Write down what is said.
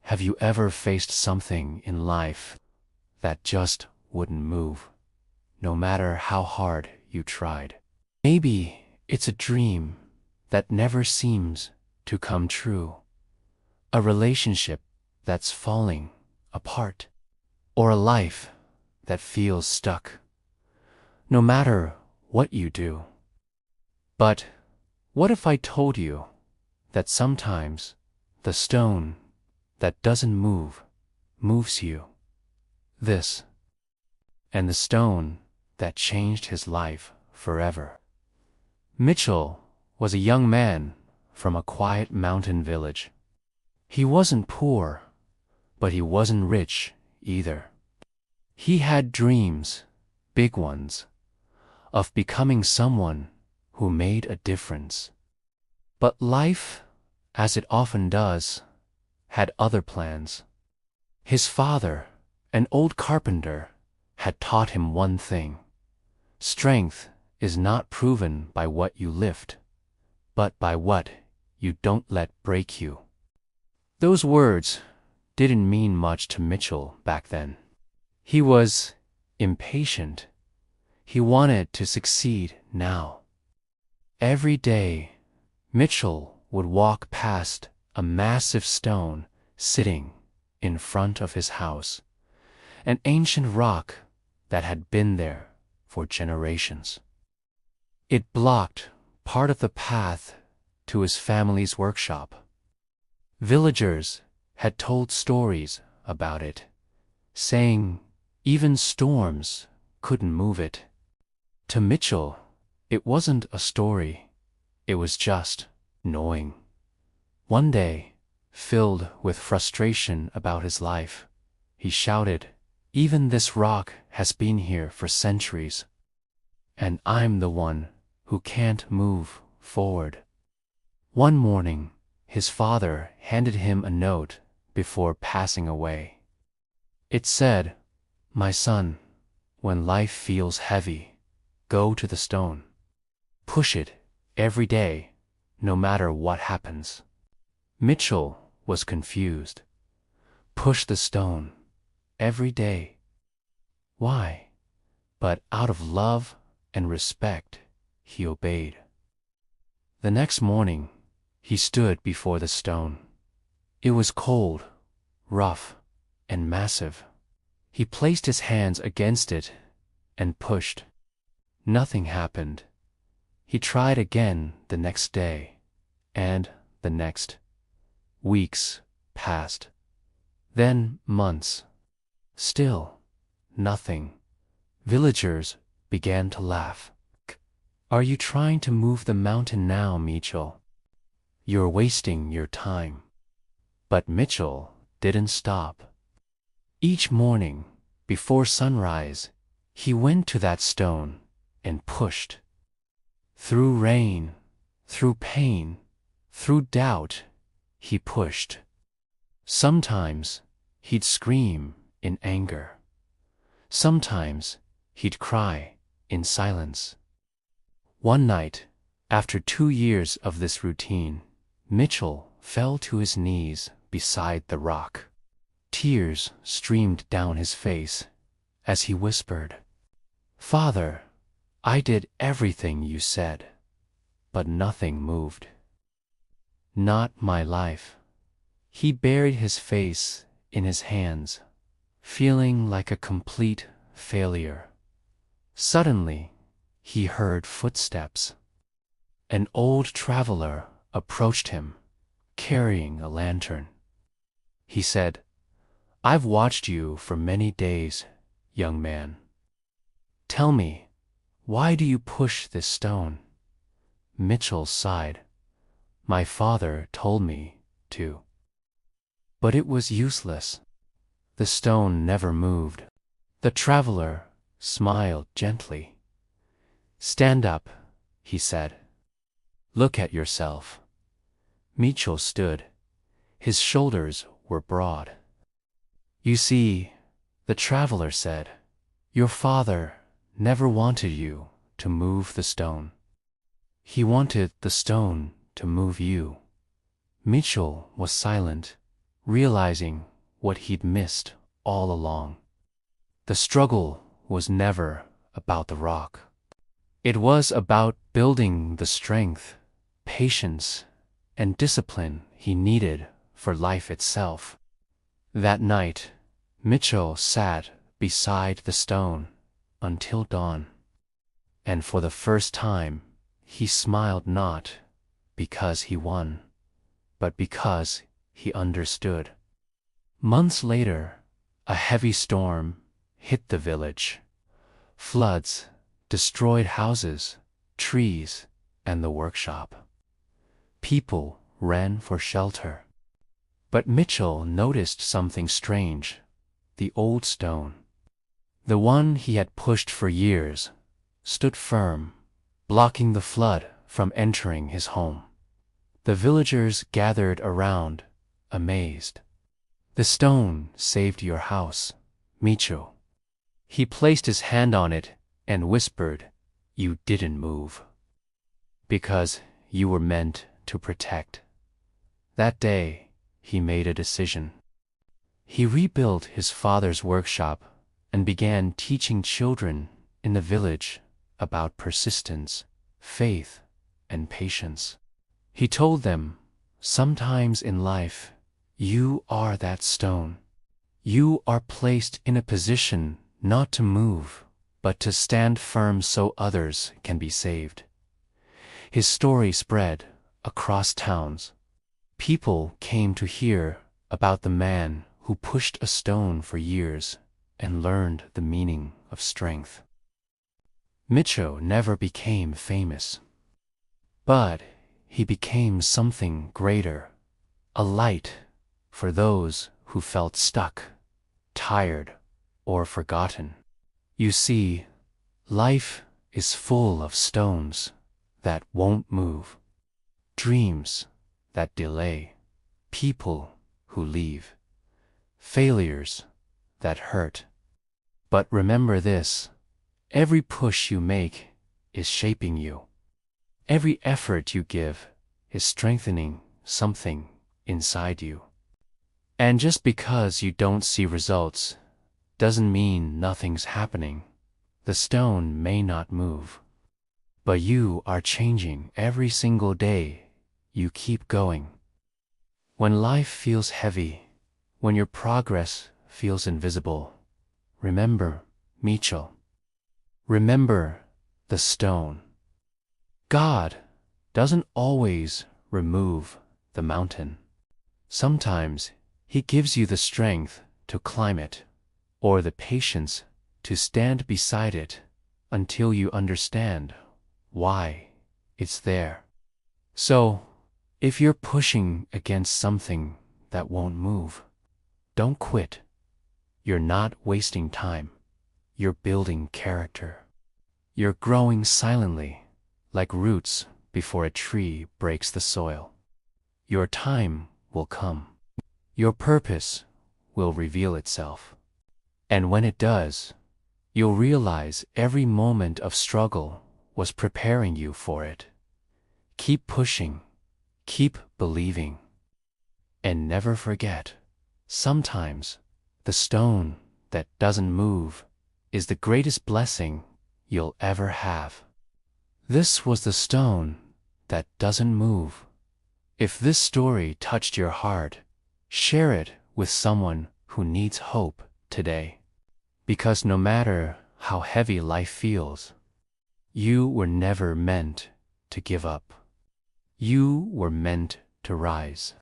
Have you ever faced something in life that just wouldn't move, no matter how hard you tried? Maybe it's a dream that never seems to come true, a relationship that's falling apart, or a life that feels stuck, no matter what you do. But what if I told you that sometimes the stone that doesn't move moves you? This, and the stone that changed his life forever. Mitchell was a young man from a quiet mountain village. He wasn't poor, but he wasn't rich either. He had dreams, big ones, of becoming someone who made a difference. But life, as it often does, had other plans. His father, an old carpenter, had taught him one thing: strength is not proven by what you lift, but by what you don't let break you. Those words didn't mean much to Mitchell back then. He was impatient. He wanted to succeed now. Every day, Mitchell would walk past a massive stone sitting in front of his house, an ancient rock that had been there for generations. It blocked part of the path to his family's workshop. Villagers had told stories about it, saying even storms couldn't move it. To Mitchell, it wasn't a story, it was just knowing. One day, filled with frustration about his life, he shouted, "Even this rock has been here for centuries, and I'm the one who can't move forward." One morning, his father handed him a note before passing away. It said, "My son, when life feels heavy, go to the stone. Push it every day, no matter what happens." Mitchell was confused. Push the stone every day. Why? But out of love and respect, he obeyed. The next morning, he stood before the stone. It was cold, rough, and massive. He placed his hands against it and pushed. Nothing happened. He tried again the next day, and the next. Weeks passed. Then months. Still nothing. Villagers began to laugh. "Are you trying to move the mountain now, Mitchell? You're wasting your time." But Mitchell didn't stop. Each morning, before sunrise, he went to that stone and pushed. Through rain, through pain, through doubt, he pushed. Sometimes he'd scream in anger. Sometimes he'd cry in silence. One night, after 2 years of this routine, Mitchell fell to his knees beside the rock. Tears streamed down his face as he whispered, "Father, I did everything you said, but nothing moved. Not my life." He buried his face in his hands, feeling like a complete failure. Suddenly, he heard footsteps. An old traveler approached him, carrying a lantern. He said, "I've watched you for many days, young man. Tell me, why do you push this stone?" Mitchell sighed. "My father told me to." But it was useless. The stone never moved. The traveler smiled gently. "Stand up," he said. "Look at yourself." Mitchell stood. His shoulders were broad. "You see," the traveler said, "your father never wanted you to move the stone. He wanted the stone to move you." Mitchell was silent, realizing what he'd missed all along. The struggle was never about the rock. It was about building the strength, patience, and discipline he needed for life itself. That night, Mitchell sat beside the stone until dawn. And for the first time, he smiled not because he won, but because he understood. Months later, a heavy storm hit the village. Floods destroyed houses, trees, and the workshop. People ran for shelter. But Mitchell noticed something strange. The old stone, the one he had pushed for years, stood firm, blocking the flood from entering his home. The villagers gathered around, amazed. "The stone saved your house, Mitchell." He placed his hand on it and whispered, "You didn't move, because you were meant to protect." That day, he made a decision. He rebuilt his father's workshop and began teaching children in the village about persistence, faith, and patience. He told them, sometimes in life, you are that stone. You are placed in a position not to move, but to stand firm so others can be saved. His story spread across towns. People came to hear about the man who pushed a stone for years and learned the meaning of strength. Mitchell never became famous, but he became something greater, a light for those who felt stuck, tired, or forgotten. You see, life is full of stones that won't move, dreams that delay, people who leave, failures that hurt. But remember this, every push you make is shaping you. Every effort you give is strengthening something inside you. And just because you don't see results doesn't mean nothing's happening. The stone may not move, but you are changing every single day you keep going. When life feels heavy, when your progress feels invisible, remember Mitchell. Remember the stone. God doesn't always remove the mountain. Sometimes He gives you the strength to climb it, or the patience to stand beside it until you understand why it's there. So, if you're pushing against something that won't move, don't quit. You're not wasting time. You're building character. You're growing silently, like roots before a tree breaks the soil. Your time will come. Your purpose will reveal itself. And when it does, you'll realize every moment of struggle was preparing you for it. Keep pushing, keep believing, and never forget, sometimes the stone that doesn't move is the greatest blessing you'll ever have. This was the stone that doesn't move. If this story touched your heart, share it with someone who needs hope today. Because no matter how heavy life feels, you were never meant to give up. You were meant to rise.